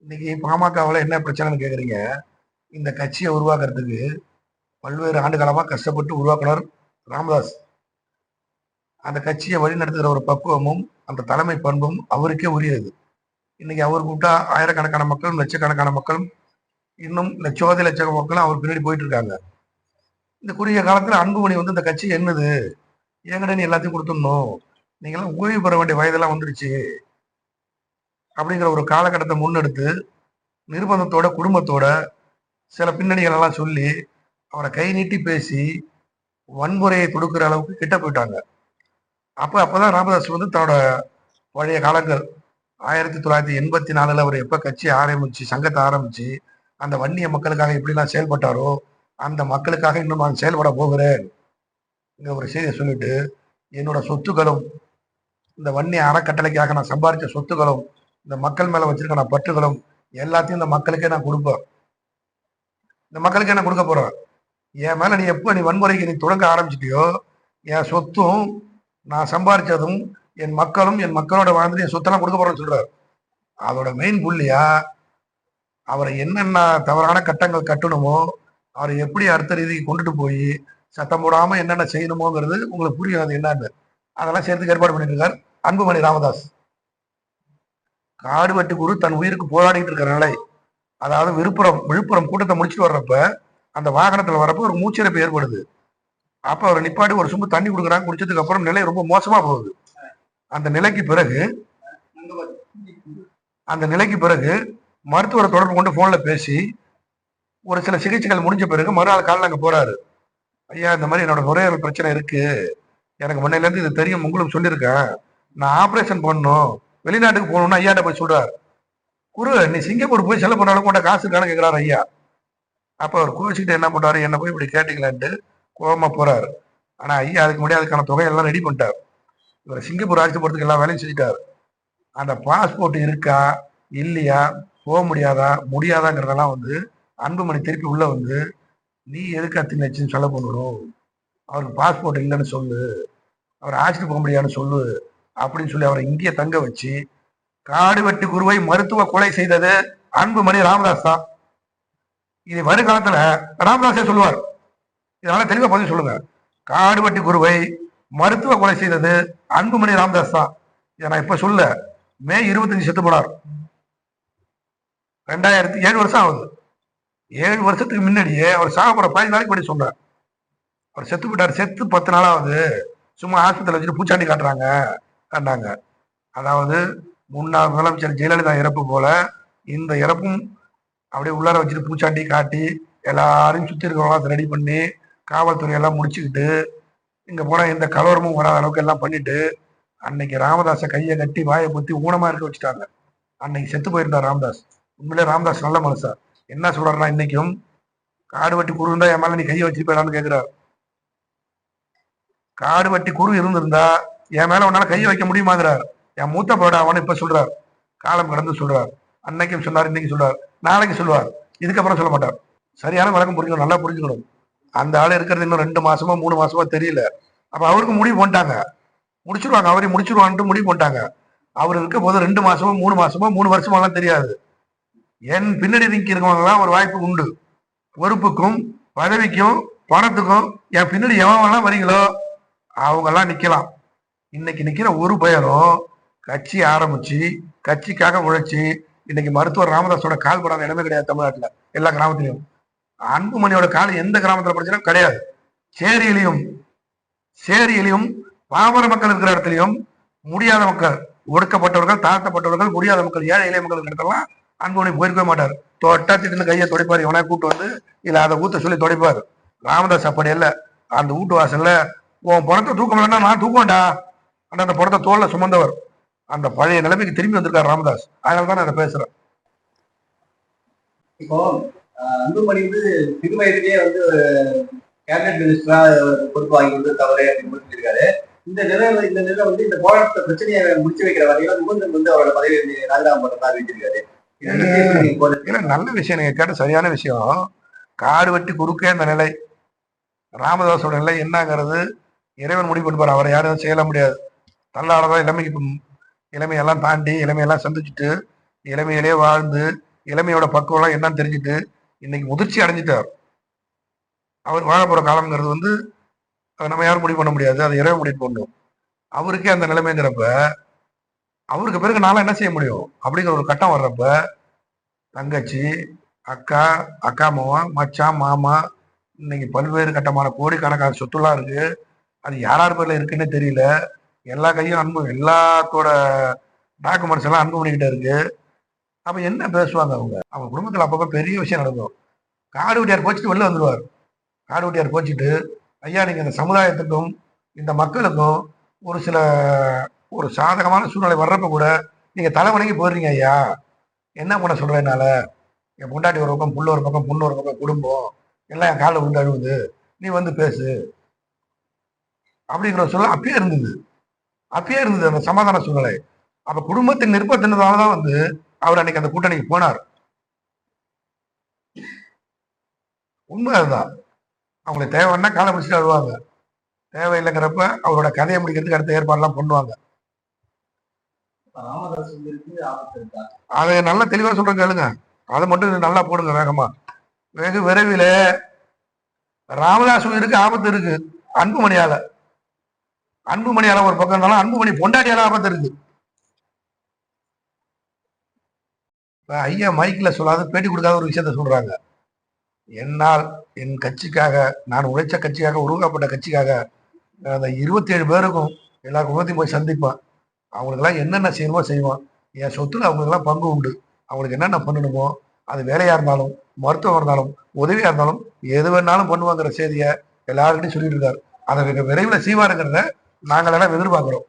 இன்னைக்கு பாமகவில் என்ன பிரச்சனைன்னு கேட்குறீங்க. இந்த கட்சியை உருவாக்குறதுக்கு பல்வேறு ஆண்டு காலமாக கஷ்டப்பட்டு உருவாக்குனர் ராமதாஸ். அந்த கட்சியை வழிநடத்துகிற ஒரு பக்குவமும் அந்த தலைமை பண்பும் அவருக்கே உரியது. இன்னைக்கு அவர் கூப்பிட்டா ஆயிரக்கணக்கான மக்களும் லட்சக்கணக்கான மக்களும் இன்னும் லட்சோதி லட்ச மக்களும் அவர் பின்னாடி போயிட்டு இருக்காங்க. இந்த குறுகிய காலத்தில் அன்புமணி வந்து இந்த கட்சி என்னது, என்கிட்ட நீ எல்லாத்தையும் கொடுத்துடணும், நீங்களாம் ஓய்வு பெற வேண்டிய வயதெல்லாம் வந்துடுச்சு அப்படிங்கிற ஒரு காலகட்டத்தை முன்னெடுத்து நிர்பந்தத்தோட குடும்பத்தோட சில பின்னணிகள் எல்லாம் சொல்லி அவரை கை நீட்டி பேசி வன்முறையை கொடுக்குற அளவுக்கு கிட்ட போயிட்டாங்க. அப்பதான் ராமதாஸ் வந்து தன்னோட பழைய காலங்கள் 1984 அவர் எப்ப கட்சி ஆரம்பிச்சு சங்கத்தை ஆரம்பிச்சு அந்த வன்னிய மக்களுக்காக எப்படிலாம் செயல்பட்டாரோ அந்த மக்களுக்காக இன்னும் நான் செயல்பட போகிறேன் ஒரு செய்தியை சொல்லிட்டு என்னோட சொத்துக்களும் இந்த வன்னிய அறக்கட்டளைக்காக நான் சம்பாதிச்ச சொத்துக்களும் இந்த மக்கள் மேல வச்சிருக்க நான் பற்றுகளும் எல்லாத்தையும் இந்த மக்களுக்கே நான் கொடுப்பேன். இந்த மக்களுக்கே நான் கொடுக்க போறேன். என் மேல நீ எப்ப நீ வன்முறைக்கு நீ தொடங்க ஆரம்பிச்சிட்டியோ என் சொத்தும் நான் சம்பாதிச்சதும் என் மக்களும் என் மக்களோட வாழ்ந்து என் சொத்தெல்லாம் கொடுக்க போறேன்னு சொல்றாரு. அதோட மெயின் புள்ளியா அவரை என்னென்ன தவறான கட்டங்கள் கட்டணுமோ அவரை எப்படி அடுத்த ரீதிக்கு கொண்டுட்டு போய் சத்தம் போடாம என்னென்ன செய்யணுமோங்கிறது உங்களுக்கு புரியும். அது என்னன்னு அதெல்லாம் சேர்த்துக்கு ஏற்பாடு பண்ணிட்டு இருக்கார் அன்புமணி ராமதாஸ். காடு வெட்டு குரு தன் உயிருக்கு போராடிட்டு இருக்கிற நிலை, அதாவது விழுப்புரம் கூட்டத்தை முடிச்சுட்டு வர்றப்ப அந்த வாகனத்துல வரப்ப ஒரு மூச்சிறப்பு ஏற்படுது. அப்ப அவர் நிப்பாட்டி ஒரு சும்பு தண்ணி கொடுக்குறாங்க. குடிச்சதுக்கு அப்புறம் நிலை ரொம்ப மோசமா போகுது. அந்த நிலைக்கு பிறகு மருத்துவரை தொடர்பு கொண்டு போன்ல பேசி ஒரு சில சிகிச்சைகள் முடிஞ்ச பிறகு மறுநாள் காலையில் அங்க போறாரு. ஐயா, இந்த மாதிரி என்னோட நுரையீரல் பிரச்சனை இருக்கு, எனக்கு முன்னையில இருந்து இது தெரியும், உங்களுக்கு சொல்லியிருக்கேன், நான் ஆபரேஷன் பண்ணணும், வெளிநாட்டுக்கு போகணும்னு ஐயாட்ட போய் சொல்றாரு. குரு, நீ சிங்கப்பூர் போய் செலவு பண்ண அளவுக்கு காசு இருக்கான்னு கேட்கிறாரு ஐயா. அப்ப அவர் கோச்சிக்கிட்டு என்ன பண்றாரு, என்ன போய் இப்படி கேட்டீங்களான்ட்டு கோபமா போறாரு. ஆனா ஐயா அதுக்கு முன்னாடி அதுக்கான தொகையெல்லாம் ரெடி பண்ணிட்டார். இவர் சிங்கப்பூர் ராஜ்யத்து போறதுக்கு எல்லாம் வேலையும் செஞ்சுட்டாரு. அந்த பாஸ்போர்ட் இருக்கா இல்லையா, போக முடியாதாங்கிறதெல்லாம் வந்து அன்புமணி திருப்பி உள்ள வந்து நீ எதுக்கு அத்தனை லட்சம் செலவு பண்ணணும், அவருக்கு பாஸ்போர்ட் இல்லைன்னு சொல்லு, அவர் ஆட்சிக்கு போக முடியாதுன்னு சொல்லு அப்படின்னு சொல்லி அவரை இங்கேயே தங்க வச்சு காடு வெட்டி குருவை மருத்துவ கொலை செய்தது அன்புமணி ராமதாஸ் தான். இது வருங்காலத்துல ராமதாஸே சொல்லுவார். இதனால தெளிவா பதில் சொல்லுங்க. காடு வெட்டி குருவை மருத்துவ கொலை செய்தது அன்புமணி ராமதாஸ் தான். இதை நான் இப்ப சொல்ல, மே 25 செத்து போனார். 2007 வருஷம் ஆகுது. 7 வருஷத்துக்கு முன்னாடியே அவர் சாகப்போற 15 நாளைக்கு படி சொல்றார். அவர் செத்து போயிட்டார். செத்து 10 நாளாவது சும்மா ஆஸ்பத்திரியில் வச்சுட்டு பூச்சாண்டி காட்டினாங்க. அதாவது முன்னாள் முதலமைச்சர் ஜெயலலிதா இறப்பு போல இந்த இறப்பும் அப்படியே உள்ளார வச்சுட்டு பூச்சாண்டி காட்டி எல்லாரையும் சுத்தி இருக்கிறவங்களாம் ரெடி பண்ணி காவல்துறையெல்லாம் முடிச்சுக்கிட்டு இங்க போனா எந்த கலவரமும் வராத அளவுக்கு எல்லாம் பண்ணிட்டு அன்னைக்கு ராமதாஸை கையை கட்டி வாயை பொத்தி ஊனமா இருக்க வச்சுட்டாங்க. அன்னைக்கு செத்து போயிருந்தார் ராமதாஸ். உண்மையிலே ராமதாஸ் நல்ல மனுஷா. என்ன சொல்றாருன்னா, இன்னைக்கும் காடு வெட்டி குரு இருந்தா என் மேல நீ கையை வச்சிருப்பேடான்னு கேட்கிறார். காடு வெட்டி குரு இருந்திருந்தா என் மேல உன்னால கையை வைக்க முடியுமாங்கிறார். என் மூத்த போட அவனு இப்ப சொல்றார், காலம் கடந்து சொல்றார். அன்னைக்கும் சொன்னார், இன்னைக்கு சொல்றார், நாளைக்கு சொல்லுவார், இதுக்கப்புறம் சொல்ல மாட்டார். சரியான வழக்கம் புரிஞ்சுக்கணும், நல்லா புரிஞ்சுக்கணும். அந்த ஆள் இருக்கிறது இன்னும் 2 மாசமா 3 மாசமா தெரியல. அப்ப அவருக்கு முடிவு பண்ணிட்டாங்க, முடிச்சிருவாங்க, அவரையும் முடிச்சிருவான்ட்டு முடிவு பண்ணிட்டாங்க. அவர் இருக்க போது 2 மாசமோ 3 மாசமோ 3 வருஷமாலாம் தெரியாது. என் பின்னாடி நிற்கிறவங்கலாம் ஒரு வாய்ப்பு உண்டு. பொறுப்புக்கும் பதவிக்கும் பணத்துக்கும் என் பின்னாடி எவன்லாம் வரீங்களோ அவங்க எல்லாம் நிக்கலாம். இன்னைக்கு நிக்கிற ஒரு பெயரும் கட்சி ஆரம்பிச்சு கட்சிக்காக உழைச்சி இன்னைக்கு மருத்துவர் ராமதாஸோட கால் படாத இடமே கிடையாது தமிழ்நாட்டுல. எல்லா கிராமத்திலையும் அன்புமணியோட கால் எந்த கிராமத்துல படிச்சாலும் கிடையாது. சேரியிலையும் பாமர மக்கள் இருக்கிற இடத்துலையும் முடியாத மக்கள், ஒடுக்கப்பட்டவர்கள், தாழ்த்தப்பட்டவர்கள், முடியாத மக்கள், ஏழை இளைய மக்கள் இடத்தெல்லாம் அன்புமணி போயிருக்கவே மாட்டார். தொட்டா திட்டு கையை துடைப்பார். இவனா கூட்டு வந்து இல்ல அதை ஊத்த சொல்லி துடைப்பார். ராமதாஸ் அப்படி இல்ல. அந்த வீட்டு வாசல்ல உன் பணத்தை தூக்க முடியலன்னா நான் தூக்கண்டா அந்த பணத்தை தோல்ல சுமந்தவர். அந்த பழைய நிலைமைக்கு திரும்பி வந்திருக்காரு ராமதாஸ். அதனாலதான் நான் அதை பேசுறேன். இப்போ அன்புமணி வந்து சிறு வயதிலேயே வந்து கேபினட் மினிஸ்டரா பொறுப்பு வாங்கி வந்து தவறு அப்படின்னு சொல்லியிருக்காரு. இந்த நிலை வந்து இந்த போராட்ட பிரச்சனையை முடிச்சு வைக்கிற வகையில முகுந்தன் வந்து அவரோட பதவி ராஜினாமா பண்றதா அறிவிச்சிருக்காரு. நல்ல விஷயம், நீங்க கேட்ட சரியான விஷயம். காடு வெட்டி குறுக்கே அந்த நிலை, ராமதாஸோட நிலை என்னங்கிறது இறைவன் முடிவு பண்ணுவார். அவரை யாரும் செய்யல முடியாது. தள்ளாடதான் இளமையெல்லாம் தாண்டி இளமையெல்லாம் சந்திச்சுட்டு இளமையிலே வாழ்ந்து இளமையோட பக்குவம்லாம் என்னன்னு தெரிஞ்சுட்டு இன்னைக்கு முதிர்ச்சி அடைஞ்சிட்டார். அவர் வாழ போற காலம்ங்கிறது வந்து நம்ம யாரும் முடிவு பண்ண முடியாது, அதை இறைவன் முடிவு பண்ணும். அவருக்கே அந்த நிலைமைங்கிறப்ப அவருக்கு பிறகு நான்லாம் என்ன செய்ய முடியும் அப்படிங்கிற ஒரு கட்டம் வர்றப்ப தங்கச்சி, அக்கா, அக்கா மாமா, மச்சான், மாமா, இன்னைக்கு பல்வேறு கட்டமான கோடிக்கணக்கான சொத்துலாம் இருக்கு. அது யார் பேர்ல இருக்குன்னே தெரியல. எல்லா கையும் அன்பு, எல்லாத்தோட டாக்குமெண்ட்ஸ் எல்லாம் அன்புமணிக்கிட்ட இருக்கு. அப்ப என்ன பேசுவாங்க அவங்க? அவங்க குடும்பத்துல அப்பப்ப பெரிய விஷயம் நடக்கும். காடு வெட்டியார் கோச்சிட்டு வெளில வந்துருவார். காடு வெட்டியார் கோச்சிட்டு, ஐயா நீங்க இந்த சமுதாயத்துக்கும் இந்த மக்களுக்கும் ஒரு சில ஒரு சாதகமான சூழ்நிலை வர்றப்ப கூட நீங்க தலை வணங்கி போயிடுறீங்க ஐயா. என்ன பண்ண சொல்றேன் என்னால? என் பொண்டாட்டி ஒரு பக்கம், புள்ள ஒரு பக்கம், பொண்ணு ஒரு பக்கம், குடும்பம் எல்லாம் என் காலில் விழுந்து அழுவுது. நீ வந்து பேசு அப்படிங்கிற சொல்ல அப்பயே இருந்தது அந்த சமாதான சூழ்நிலை. அப்ப குடும்பத்தின் நிர்பந்தத்தினாலதான் வந்து அவர் அன்னைக்கு அந்த கூட்டணிக்கு போனார். உண்மை அதுதான். அவங்களுக்கு தேவைன்னா காலை பிடிச்சிட்டு அழுவாங்க, தேவையில்லைங்கிறப்ப அவரோட கதையை முடிக்கிறதுக்கு அடுத்த ஏற்பாடுலாம் பண்ணுவாங்க. அதை நல்லா தெளிவா சொல்றேன் கேளுங்க. அதை மட்டும் நல்லா போடுங்க வேகமா. வெகு விரைவில் ராமதாஸ் உயிருக்கு ஆபத்து இருக்கு. அன்புமணியால ஒரு பக்கம் இருந்தாலும் அன்புமணி பொண்டாட்டியால ஆபத்து இருக்கு. இப்ப ஐயா மைக்ல சொல்லாத பேட்டி கொடுக்காத ஒரு விஷயத்த சொல்றாங்க. என்னால் என் கட்சிக்காக, நான் உழைச்ச கட்சிக்காக, உருவாக்கப்பட்ட கட்சிக்காக அந்த 27 பேருக்கும் எல்லா குடும்பத்தையும் போய் சந்திப்பேன். அவங்களுக்கெல்லாம் என்னென்ன செய்யணுமோ செய்வான். என் சொத்துல அவங்களுக்கெல்லாம் பங்கு உண்டு. அவங்களுக்கு என்னென்ன பண்ணணுமோ அது வேலையா இருந்தாலும், மருத்துவம் இருந்தாலும், உதவியா இருந்தாலும் எது வேணாலும் பண்ணுவாங்கிற செய்தியை எல்லாருக்கிட்டையும் சொல்லிட்டு இருக்காரு. அதை விரைவில் செய்வாருங்கிறத நாங்கள் எல்லாம் எதிர்பார்க்கிறோம்.